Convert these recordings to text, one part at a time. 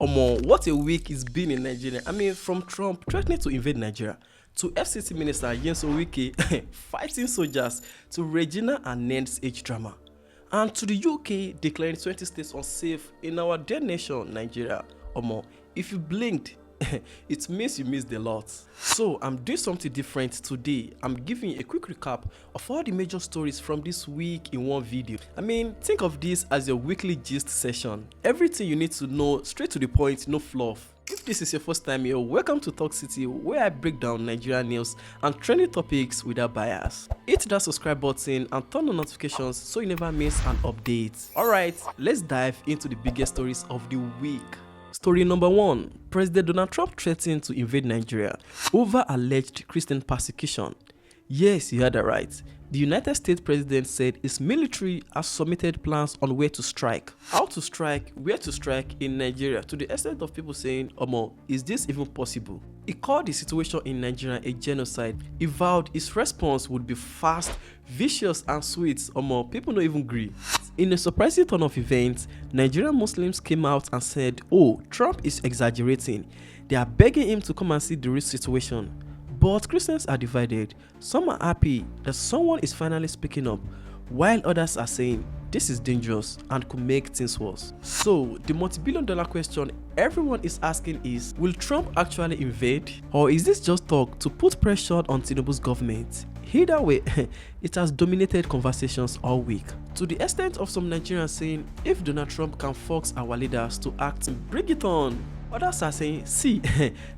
Omo, what a week it's been in Nigeria. I mean, from Trump threatening to invade Nigeria, to FCT Minister Wike fighting soldiers, to Regina and Nnamdi's age drama, and to the UK declaring 20 states unsafe in our dear nation, Nigeria. Omo, if you blinked, it means you missed a lot. So I'm doing something different today. I'm giving you a quick recap of all the major stories from this week in one video. I mean, think of this as your weekly gist session. Everything you need to know, straight to the point, no fluff. If this is your first time here, welcome to Talk City, where I break down Nigerian news and trending topics without bias. Hit that subscribe button and turn on notifications so you never miss an update. Alright, let's dive into the biggest stories of the week. Story number 1. President Donald Trump threatened to invade Nigeria over alleged Christian persecution. Yes, you heard that right. The United States president said his military has submitted plans on where to strike. How to strike, where to strike in Nigeria, to the extent of people saying, Omo, is this even possible? He called the situation in Nigeria a genocide. He vowed his response would be fast, vicious and sweet. Omo, people don't even agree. In a surprising turn of events, Nigerian Muslims came out and said, oh, Trump is exaggerating. They are begging him to come and see the real situation. But Christians are divided. Some are happy that someone is finally speaking up, while others are saying this is dangerous and could make things worse. So the multi-billion-dollar question everyone is asking is, will Trump actually invade? Or is this just talk to put pressure on Tinubu's government? Either way, it has dominated conversations all week, to the extent of some Nigerians saying if Donald Trump can force our leaders to act, bring it on. Others are saying, see,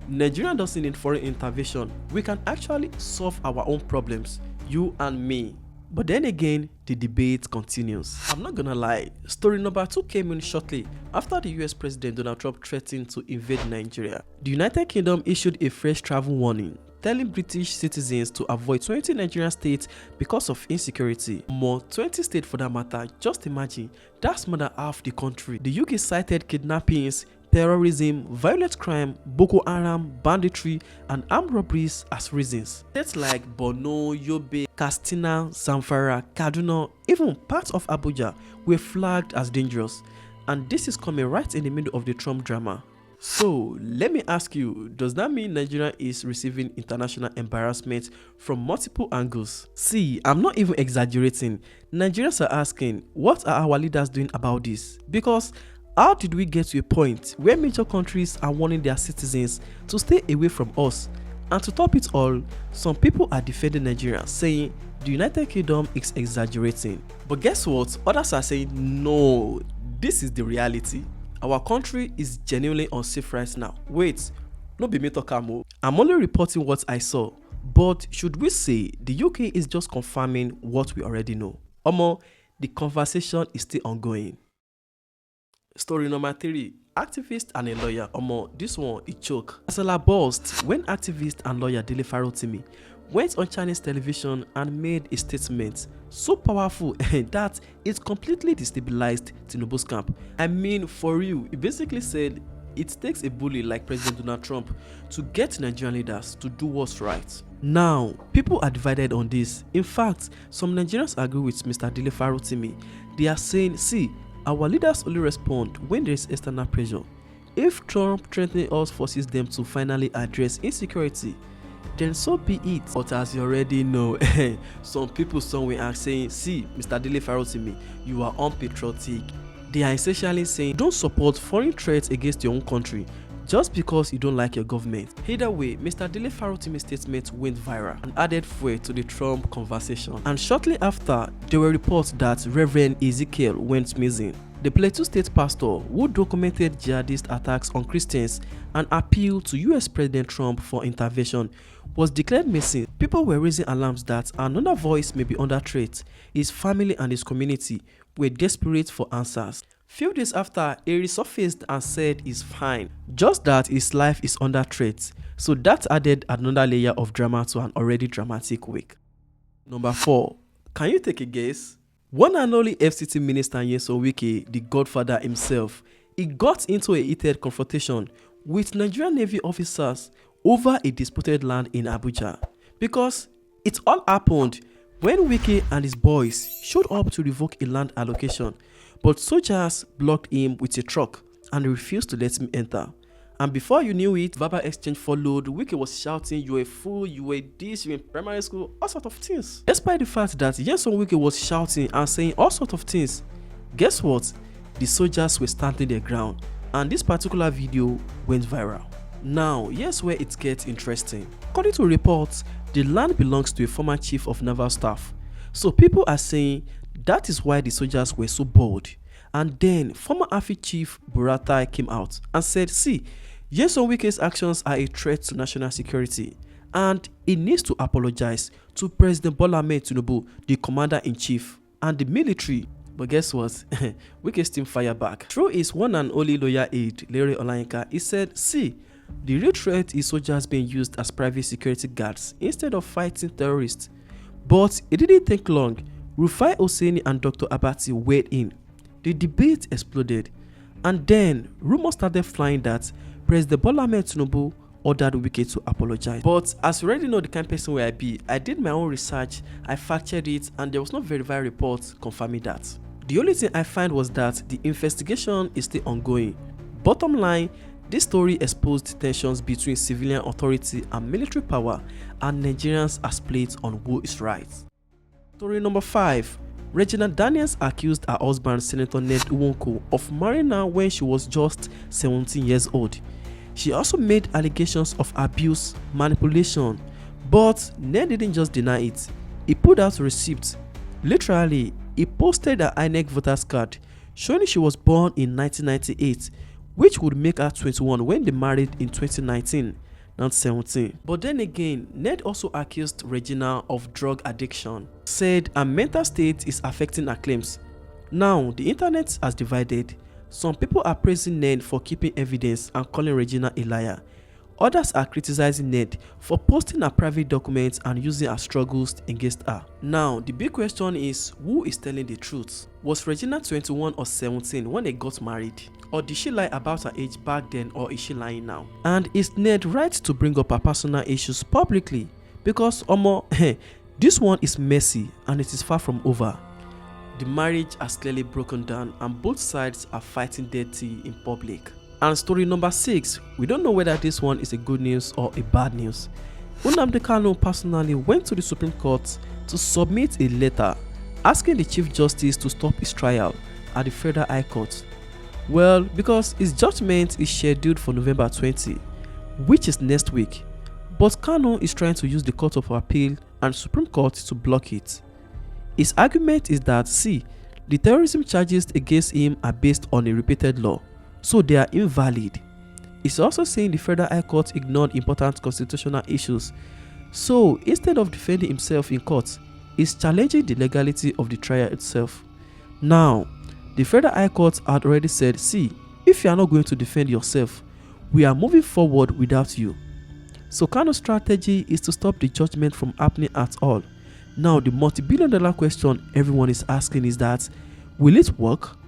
Nigeria doesn't need foreign intervention. We can actually solve our own problems, you and me. But then again, the debate continues. I'm not gonna lie, story number 2 came in shortly after the US President Donald Trump threatened to invade Nigeria. The United Kingdom issued a fresh travel warning, telling British citizens to avoid 20 Nigerian states because of insecurity. More 20 states for that matter. Just imagine, that's more than half the country. The UK cited kidnappings, terrorism, violent crime, Boko Haram, banditry, and armed robberies as reasons. States like Borno, Yobe, Katsina, Zamfara, Kaduna, even parts of Abuja were flagged as dangerous. And this is coming right in the middle of the Trump drama. So let me ask you, does that mean Nigeria is receiving international embarrassment from multiple angles? See, I'm not even exaggerating. Nigerians are asking, what are our leaders doing about this? Because how did we get to a point where major countries are warning their citizens to stay away from us? And to top it all, some people are defending Nigeria, saying the United Kingdom is exaggerating. But guess what? Others are saying, no, this is the reality. Our country is genuinely unsafe right now. Wait, no be me talk am. I'm only reporting what I saw. But should we say the UK is just confirming what we already know? Omo, the conversation is still ongoing. Story number 3. Activist and a lawyer. Omo, this one is choke. Kasala burst when activist and lawyer Dele Farotimi went on Chinese television and made a statement so powerful that it completely destabilized Tinubu's camp. I mean, for real, he basically said it takes a bully like President Donald Trump to get Nigerian leaders to do what's right. Now, people are divided on this. In fact, some Nigerians agree with Mr. Dele Farotimi. They are saying, see, our leaders only respond when there is external pressure. If Trump threatening us forces them to finally address insecurity, then so be it. But as you already know, some people somewhere are saying, see, Mr. Dele Farotimi, you are unpatriotic. They are essentially saying, don't support foreign threats against your own country just because you don't like your government. Either way, Mr. Dele Farotimi's statement went viral and added fuel to the Trump conversation. And shortly after, there were reports that Reverend Ezekiel went missing. The Plateau State pastor who documented jihadist attacks on Christians and appealed to US President Trump for intervention was declared missing. People were raising alarms that another voice may be under threat. His family and his community were desperate for answers. Few days after, he resurfaced and said he's fine, just that his life is under threat. So that added another layer of drama to an already dramatic week. Number 4. Can you take a guess? One and only FCT Minister Wike, the godfather himself, he got into a heated confrontation with Nigerian Navy officers over a disputed land in Abuja. Because it all happened when Wike and his boys showed up to revoke a land allocation, but soldiers blocked him with a truck and they refused to let him enter. And before you knew it, verbal exchange followed. Wike was shouting, "You were a fool, you were this, you were in primary school," all sorts of things. Despite the fact that Nyesom Wike was shouting and saying all sorts of things, guess what? The soldiers were standing their ground, and this particular video went viral. Now, here's where it gets interesting. According to reports, the land belongs to a former chief of naval staff. So people are saying that is why the soldiers were so bold. And then former Afi chief Buratai came out and said, "See, Nyesom Wike's actions are a threat to national security, and he needs to apologize to President Bola Ahmed Tinubu, the commander-in-chief, and the military." But guess what? Wike's team fired back. Through his one and only lawyer aide, Lere Olayinka, he said, "See, the real threat is soldiers being used as private security guards instead of fighting terrorists." But it didn't take long. Rufai Oseni and Dr. Abati weighed in. The debate exploded, and then rumors started flying that President Bola Ahmed Tinubu ordered Wike to apologize. But as you already know the kind of person where I be, I did my own research, I fact-checked it, and there was no verified report confirming that. The only thing I find was that the investigation is still ongoing. Bottom line, this story exposed tensions between civilian authority and military power, and Nigerians are split on who is right. Story number 5. Regina Daniels accused her husband, Senator Ned Nwoko, of marrying her when she was just 17 years old. She also made allegations of abuse, manipulation, but Ned didn't just deny it. He pulled out receipts. Literally, he posted her INEC voters card showing she was born in 1998, which would make her 21 when they married in 2019, not 17. But then again, Ned also accused Regina of drug addiction, said her mental state is affecting her claims. Now, the internet has divided. Some people are praising Ned for keeping evidence and calling Regina a liar. Others are criticizing Ned for posting her private documents and using her struggles against her. Now, the big question is, who is telling the truth? Was Regina 21 or 17 when they got married? Or did she lie about her age back then, or is she lying now? And is Ned right to bring up her personal issues publicly? Because this one is messy and it is far from over. The marriage has clearly broken down and both sides are fighting dirty in public. And story number 6, we don't know whether this one is a good news or a bad news. Nnamdi Kanu personally went to the Supreme Court to submit a letter asking the Chief Justice to stop his trial at the Federal High Court. Well, because his judgment is scheduled for November 20, which is next week. But Kanu is trying to use the Court of Appeal and Supreme Court to block it. His argument is that, see, the terrorism charges against him are based on a repeated law, so they are invalid. He's also saying the Federal High Court ignored important constitutional issues. So instead of defending himself in court, he's challenging the legality of the trial itself. Now, the Federal High Court had already said, see, if you are not going to defend yourself, we are moving forward without you. So Kanu's strategy is to stop the judgment from happening at all. Now, the multi-billion-dollar question everyone is asking is that, will it work?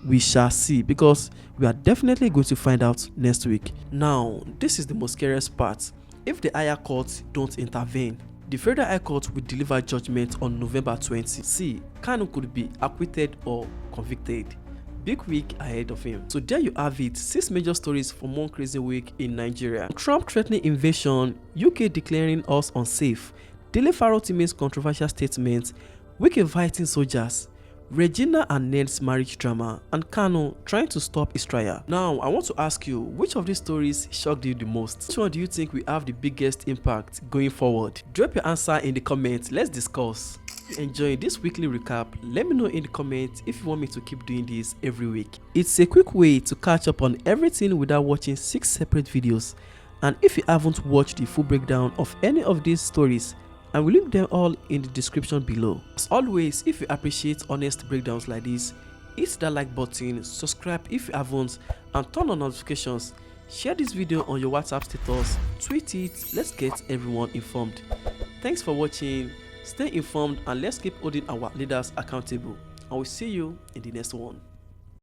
We shall see, because we are definitely going to find out next week. Now, this is the most scariest part. If the higher courts don't intervene, the Federal High Court will deliver judgment on November 20. See, Kanu could be acquitted or convicted. Big week ahead of him. So there you have it, 6 major stories from one crazy week in Nigeria. Trump threatening invasion, UK declaring us unsafe, Dele Farotimi's controversial statement, Wike inviting soldiers, Regina and Ned's marriage drama, and Kanu trying to stop his trial. Now, I want to ask you, which of these stories shocked you the most? Which one do you think will have the biggest impact going forward? Drop your answer in the comments, let's discuss. If you enjoyed this weekly recap, let me know in the comments if you want me to keep doing this every week. It's a quick way to catch up on everything without watching 6 separate videos. And if you haven't watched the full breakdown of any of these stories, I will link them all in the description below. As always, if you appreciate honest breakdowns like this, hit that like button, subscribe if you haven't, and turn on notifications. Share this video on your WhatsApp status, tweet it, let's get everyone informed. Thanks for watching, stay informed, and let's keep holding our leaders accountable. I will see you in the next one.